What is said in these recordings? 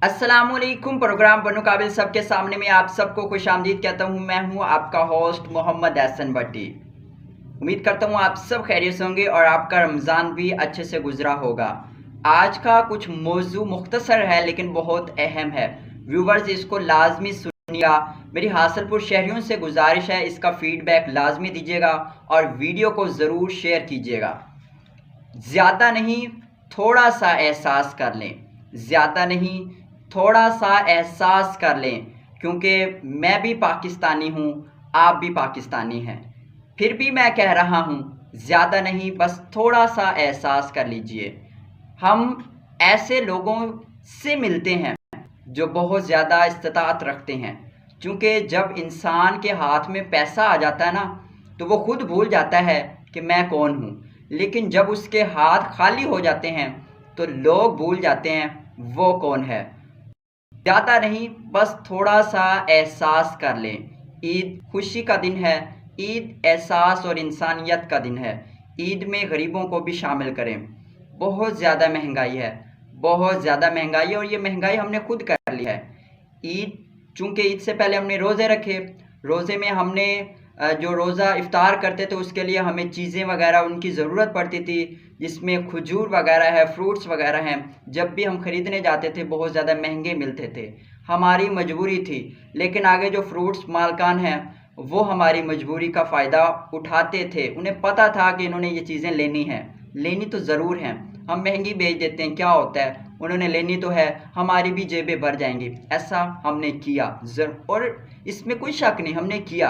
अस्सलामुअलैकुम। प्रोग्राम बनो काबिल सबके सामने में आप सबको खुशामदीद कहता हूँ। मैं हूँ आपका होस्ट मोहम्मद एहसन भट्टी। उम्मीद करता हूँ आप सब खैरियत से होंगे और आपका रमज़ान भी अच्छे से गुजरा होगा। आज का कुछ मौजू मुख्तसर है लेकिन बहुत अहम है। व्यूवर्स इसको लाजमी सुनिएगा। मेरी हासिलपुर शहरियों से गुजारिश है, इसका फीडबैक लाजमी दीजिएगा और वीडियो को ज़रूर शेयर कीजिएगा। ज़्यादा नहीं, थोड़ा सा एहसास कर लें। ज़्यादा नहीं, थोड़ा सा एहसास कर लें, क्योंकि मैं भी पाकिस्तानी हूँ, आप भी पाकिस्तानी हैं। फिर भी मैं कह रहा हूँ, ज़्यादा नहीं, बस थोड़ा सा एहसास कर लीजिए। हम ऐसे लोगों से मिलते हैं जो बहुत ज़्यादा इस्तात रखते हैं, क्योंकि जब इंसान के हाथ में पैसा आ जाता है ना, तो वो खुद भूल जाता है कि मैं कौन हूँ। लेकिन जब उसके हाथ खाली हो जाते हैं तो लोग भूल जाते हैं वो कौन है। ज़्यादा नहीं, बस थोड़ा सा एहसास कर लें। ईद खुशी का दिन है, ईद एहसास और इंसानियत का दिन है। ईद में गरीबों को भी शामिल करें। बहुत ज़्यादा महंगाई है, बहुत ज़्यादा महंगाई है और ये महंगाई हमने खुद कर ली है। ईद, चूँकि ईद से पहले हमने रोज़े रखे, रोज़े में हमने जो रोज़ा इफ्तार करते थे उसके लिए हमें चीज़ें वगैरह उनकी ज़रूरत पड़ती थी, जिसमें खजूर वगैरह है, फ्रूट्स वगैरह हैं। जब भी हम ख़रीदने जाते थे बहुत ज़्यादा महंगे मिलते थे, हमारी मजबूरी थी। लेकिन आगे जो फ्रूट्स मालकान हैं वो हमारी मजबूरी का फ़ायदा उठाते थे। उन्हें पता था कि इन्होंने ये चीज़ें लेनी हैं, लेनी तो ज़रूर हैं, हम महंगी बेच देते हैं, क्या होता है, उन्होंने लेनी तो है, हमारी भी जेबें भर जाएंगी। ऐसा हमने किया और इसमें कोई शक नहीं, हमने किया।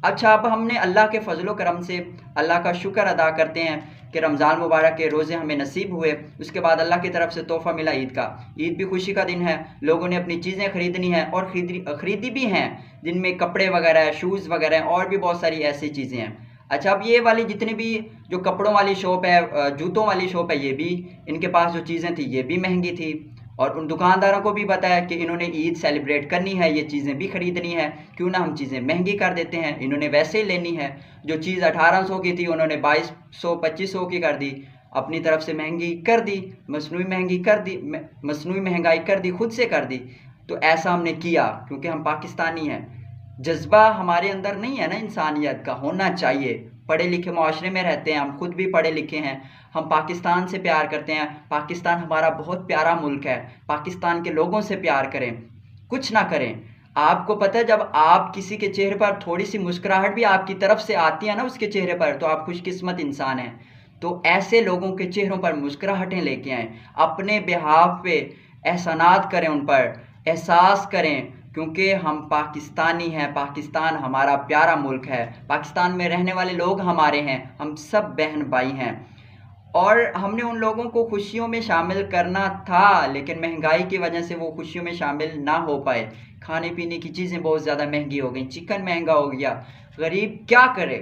अच्छा, अब हमने अल्लाह के फजलो करम से अल्लाह का शुक्र अदा करते हैं कि रमज़ान मुबारक के रोज़े हमें नसीब हुए। उसके बाद अल्लाह की तरफ से तोहफ़ा मिला ईद का। ईद भी खुशी का दिन है, लोगों ने अपनी चीज़ें ख़रीदनी है और ख़रीदी भी हैं, जिनमें कपड़े वगैरह है, शूज़ वगैरह हैं और भी बहुत सारी ऐसी चीज़ें हैं। अच्छा, अब ये वाली जितनी भी जो कपड़ों वाली शॉप है, जूतों वाली शॉप है, ये भी, इनके पास जो चीज़ें थी ये भी महंगी थी और उन दुकानदारों को भी बताया कि इन्होंने ईद सेलिब्रेट करनी है, ये चीज़ें भी ख़रीदनी है, क्यों ना हम चीज़ें महंगी कर देते हैं, इन्होंने वैसे ही लेनी है। जो चीज़ 1800 की थी उन्होंने 2200-2500 की कर दी, अपनी तरफ से महंगी कर दी, मसनूई महंगी कर दी, मसनूई महंगाई कर दी, खुद से कर दी। तो ऐसा हमने किया क्योंकि हम पाकिस्तानी हैं। जज्बा हमारे अंदर नहीं है ना, इंसानियत का होना चाहिए। पढ़े लिखे माशरे में रहते हैं, हम खुद भी पढ़े लिखे हैं, हम पाकिस्तान से प्यार करते हैं। पाकिस्तान हमारा बहुत प्यारा मुल्क है, पाकिस्तान के लोगों से प्यार करें, कुछ ना करें। आपको पता है, जब आप किसी के चेहरे पर थोड़ी सी मुस्कुराहट भी आपकी तरफ से आती है ना उसके चेहरे पर, तो आप खुशकिस्मत इंसान हैं। तो ऐसे लोगों के चेहरों पर मुस्कुराहटें लेके आएँ, अपने बिहाफ पे एहसानात करें, उन पर एहसास करें, क्योंकि हम पाकिस्तानी हैं, पाकिस्तान हमारा प्यारा मुल्क है, पाकिस्तान में रहने वाले लोग हमारे हैं, हम सब बहन भाई हैं। और हमने उन लोगों को खुशियों में शामिल करना था, लेकिन महंगाई की वजह से वो खुशियों में शामिल ना हो पाए। खाने पीने की चीज़ें बहुत ज़्यादा महंगी हो गई, चिकन महंगा हो गया, गरीब क्या करे,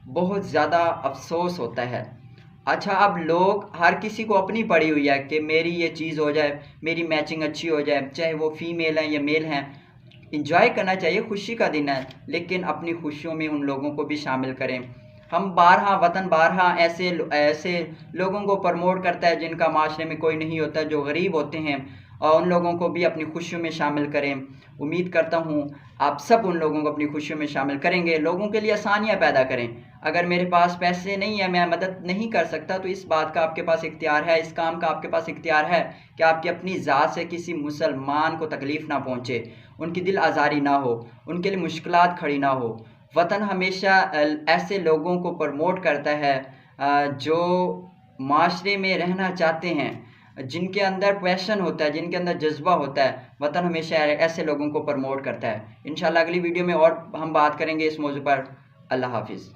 बहुत ज़्यादा अफसोस होता है। अच्छा, अब लोग, हर किसी को अपनी पड़ी हुई है कि मेरी ये चीज़ हो जाए, मेरी मैचिंग अच्छी हो जाए, चाहे वो फीमेल हैं या मेल हैं। इंजॉय करना चाहिए, खुशी का दिन है, लेकिन अपनी खुशियों में उन लोगों को भी शामिल करें। हम बारहा वतन बारहा ऐसे लोगों को प्रमोट करता है जिनका माशरे में कोई नहीं होता, जो गरीब होते हैं, और उन लोगों को भी अपनी खुशियों में शामिल करें। उम्मीद करता हूँ आप सब उन लोगों को अपनी खुशियों में शामिल करेंगे, लोगों के लिए आसानियाँ पैदा करें। अगर मेरे पास पैसे नहीं है, मैं मदद नहीं कर सकता, तो इस बात का आपके पास इख्तियार है, इस काम का आपके पास इख्तियार है कि आपकी अपनी ज़ात से किसी मुसलमान को तकलीफ़ ना पहुँचे, उनकी दिल आज़ारी ना हो, उनके लिए मुश्किलात खड़ी ना हो। वतन हमेशा ऐसे लोगों को प्रमोट करता है जो माशरे में रहना चाहते हैं, जिनके अंदर पैशन होता है, जिनके अंदर जज्बा होता है। वतन हमेशा ऐसे लोगों को प्रमोट करता है। इंशाल्लाह अगली वीडियो में और हम बात करेंगे इस मौजू पर। अल्लाह हाफिज़।